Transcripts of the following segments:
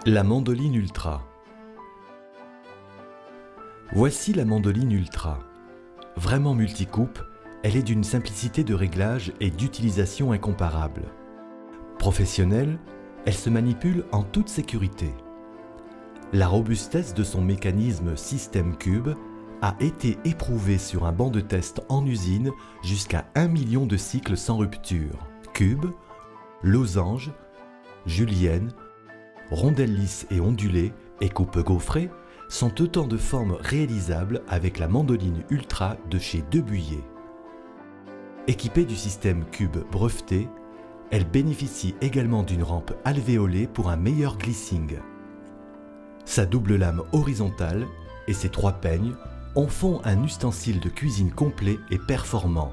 La mandoline Ultra. Voici la mandoline Ultra. Vraiment multicoupe, elle est d'une simplicité de réglage et d'utilisation incomparable. Professionnelle, elle se manipule en toute sécurité. La robustesse de son mécanisme système Cube a été éprouvée sur un banc de test en usine jusqu'à 1 million de cycles sans rupture. Cube, losange, julienne, rondelles lisses et ondulées et coupe gaufrée sont autant de formes réalisables avec la mandoline Ultra de chez Debuyer. Équipée du système Cube breveté, elle bénéficie également d'une rampe alvéolée pour un meilleur glissing. Sa double lame horizontale et ses 3 peignes en font un ustensile de cuisine complet et performant.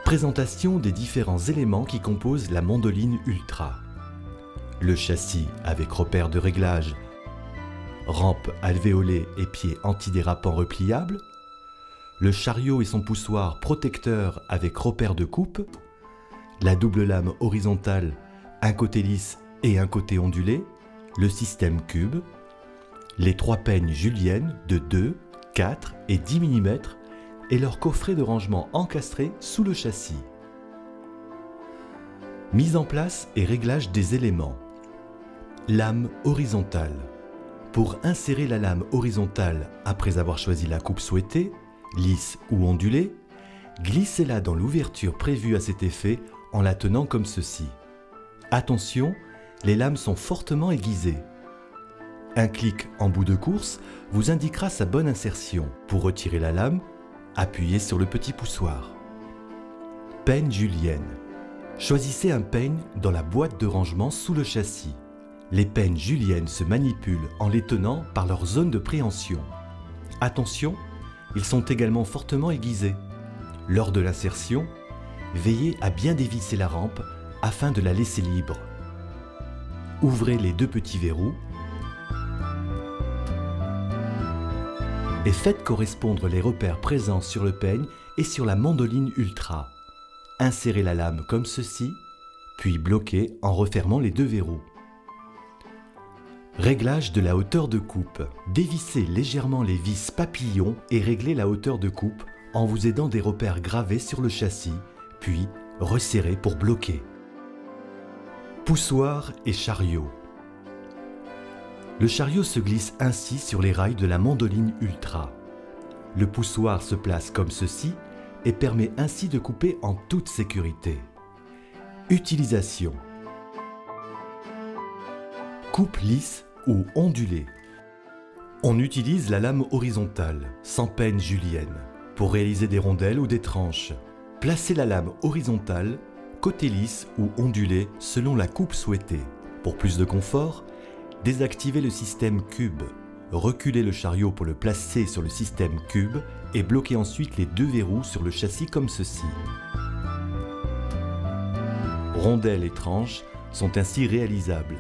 Présentation des différents éléments qui composent la mandoline Ultra. Le châssis avec repère de réglage, rampe alvéolée et pieds antidérapants repliables, le chariot et son poussoir protecteur avec repère de coupe, la double lame horizontale, un côté lisse et un côté ondulé, le système Cube, les 3 peignes juliennes de 2, 4 et 10 mm et leur coffret de rangement encastré sous le châssis. Mise en place et réglage des éléments. Lame horizontale. Pour insérer la lame horizontale après avoir choisi la coupe souhaitée, lisse ou ondulée, glissez-la dans l'ouverture prévue à cet effet en la tenant comme ceci. Attention, les lames sont fortement aiguisées. Un clic en bout de course vous indiquera sa bonne insertion. Pour retirer la lame, appuyez sur le petit poussoir. Peigne julienne. Choisissez un peigne dans la boîte de rangement sous le châssis. Les peignes juliennes se manipulent en les tenant par leur zone de préhension. Attention, ils sont également fortement aiguisés. Lors de l'insertion, veillez à bien dévisser la rampe afin de la laisser libre. Ouvrez les 2 petits verrous et faites correspondre les repères présents sur le peigne et sur la mandoline Ultra. Insérez la lame comme ceci, puis bloquez en refermant les 2 verrous. Réglage de la hauteur de coupe. Dévissez légèrement les vis papillons et réglez la hauteur de coupe en vous aidant des repères gravés sur le châssis, puis resserrez pour bloquer. Poussoir et chariot. Le chariot se glisse ainsi sur les rails de la mandoline Ultra. Le poussoir se place comme ceci et permet ainsi de couper en toute sécurité. Utilisation. Coupe lisse ou ondulée. On utilise la lame horizontale, sans peigne julienne, pour réaliser des rondelles ou des tranches. Placez la lame horizontale, côté lisse ou ondulé selon la coupe souhaitée. Pour plus de confort, désactivez le système Cube. Reculez le chariot pour le placer sur le système Cube et bloquez ensuite les 2 verrous sur le châssis comme ceci. Rondelles et tranches sont ainsi réalisables.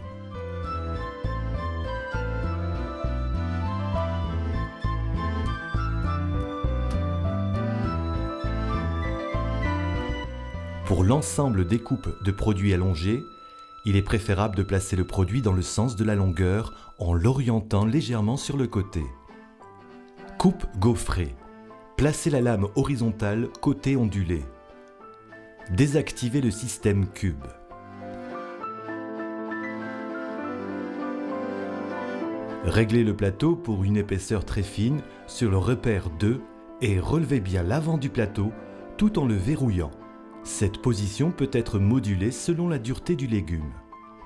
Pour l'ensemble des coupes de produits allongés, il est préférable de placer le produit dans le sens de la longueur en l'orientant légèrement sur le côté. Coupe gaufrée. Placez la lame horizontale côté ondulé. Désactivez le système Cube. Réglez le plateau pour une épaisseur très fine sur le repère 2 et relevez bien l'avant du plateau tout en le verrouillant. Cette position peut être modulée selon la dureté du légume.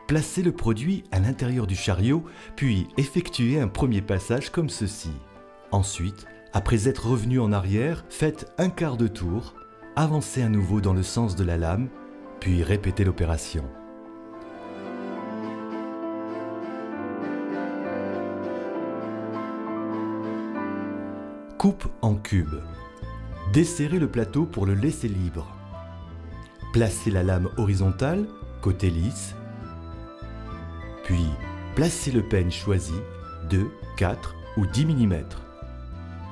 Placez le produit à l'intérieur du chariot, puis effectuez un premier passage comme ceci. Ensuite, après être revenu en arrière, faites un quart de tour, avancez à nouveau dans le sens de la lame, puis répétez l'opération. Coupe en cube. Desserrez le plateau pour le laisser libre. Placez la lame horizontale, côté lisse, puis placez le peigne choisi, 2, 4 ou 10 mm.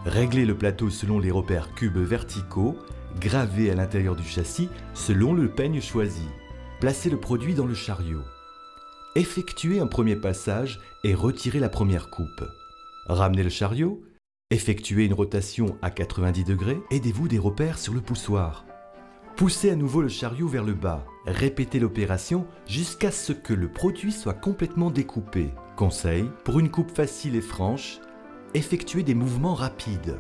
Réglez le plateau selon les repères cubes verticaux gravée à l'intérieur du châssis selon le peigne choisi. Placez le produit dans le chariot. Effectuez un premier passage et retirez la première coupe. Ramenez le chariot, effectuez une rotation à 90 degrés, aidez-vous des repères sur le poussoir. Poussez à nouveau le chariot vers le bas. Répétez l'opération jusqu'à ce que le produit soit complètement découpé. Conseil, pour une coupe facile et franche, effectuez des mouvements rapides.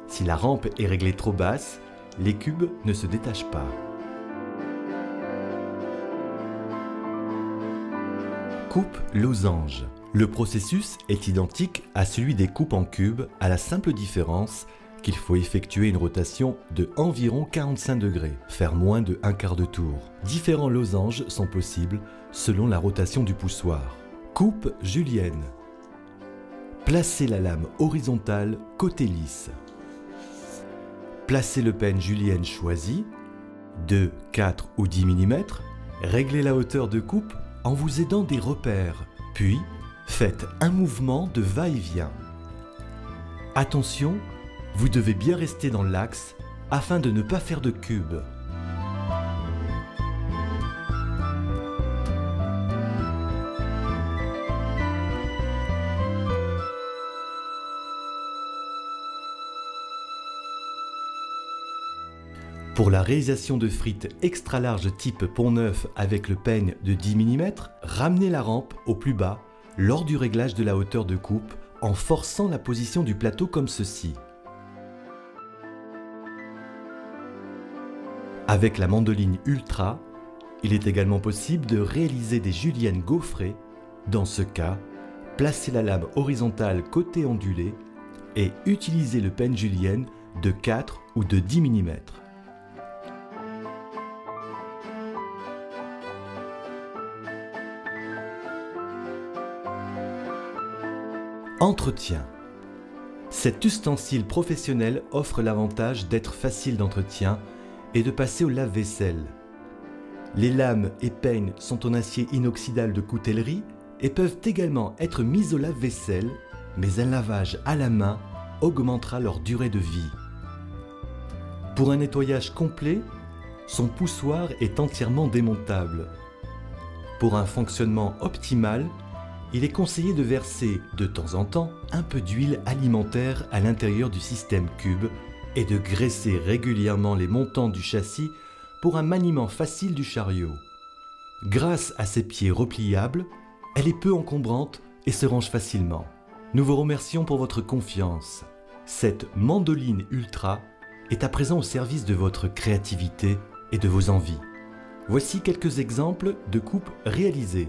Si la rampe est réglée trop basse, les cubes ne se détachent pas. Coupe losange. Le processus est identique à celui des coupes en cubes, à la simple différence qu'il faut effectuer une rotation de environ 45 degrés, faire moins de 1/4 de tour. Différents losanges sont possibles selon la rotation du poussoir. Coupe julienne. Placez la lame horizontale côté lisse. Placez le peigne julienne choisi, 2, 4 ou 10 mm. Réglez la hauteur de coupe en vous aidant des repères, puis faites un mouvement de va-et-vient. Attention, vous devez bien rester dans l'axe afin de ne pas faire de cubes. Pour la réalisation de frites extra larges type Pont-Neuf avec le peigne de 10 mm, ramenez la rampe au plus bas lors du réglage de la hauteur de coupe en forçant la position du plateau comme ceci. Avec la mandoline Ultra, il est également possible de réaliser des juliennes gaufrées. Dans ce cas, placez la lame horizontale côté ondulé et utilisez le peigne julienne de 4 ou de 10 mm. Entretien. Cet ustensile professionnel offre l'avantage d'être facile d'entretien et de passer au lave-vaisselle. Les lames et peignes sont en acier inoxydable de coutellerie et peuvent également être mises au lave-vaisselle, mais un lavage à la main augmentera leur durée de vie. Pour un nettoyage complet, son poussoir est entièrement démontable. Pour un fonctionnement optimal, il est conseillé de verser de temps en temps un peu d'huile alimentaire à l'intérieur du système cube et de graisser régulièrement les montants du châssis pour un maniement facile du chariot. Grâce à ses pieds repliables, elle est peu encombrante et se range facilement. Nous vous remercions pour votre confiance. Cette mandoline Ultra est à présent au service de votre créativité et de vos envies. Voici quelques exemples de coupes réalisées.